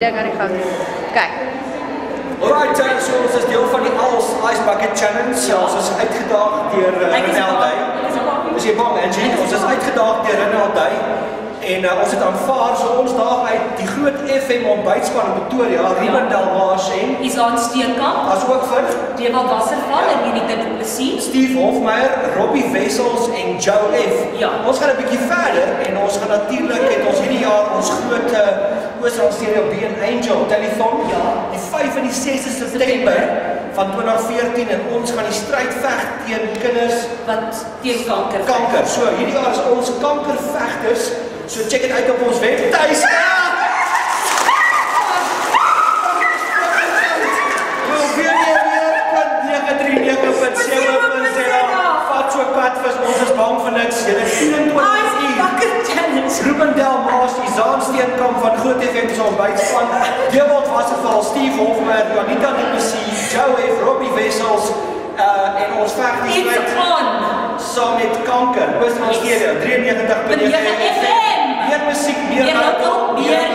Daar kan ik gaan doen. Kijk. Alright, so ons is deel van die Als Ice Bucket Challenge. Ons is uitgedaag deur Renel Day. Is jy bang, Angie? Ons is uitgedaag deur Renel Day. En ons het aanvaar, so ons daag uit die groot FM ontbytspan in Pretoria, Ruben Delmas en Isaan Steenkamp, as ook vir Dewald Wasserval en Unita Du Plessis, Steve Hofmeyer, Robbie Wessels en Joe F. Ja. Ons gaan 'n bietjie verder en ons gaan natuurlik het ons hierdie jaar ons groot Oosrand Stereo B en Angel Telethon, Ja. die 5 en die 6 September van 2014 en ons gaan die stryd veg teen kinders wat teen kanker. kanker. So hierdie jaar is ons kankervegters. So check dit uit op ons webtuiste. Vat so pad vir ons is bang vir niks. Julle 24 uur. Ruben Delmas, Isaan Steenkamp van Groot FM se ontbytspan, Dewald Wasserval, Steve Hofmeyer, Unita Du Plessis, Joe F, Robbie Wessels en ons veg die stryd saam met kanker. Oosrand Stereo 93.9 FM. Meer musiek, meer Meer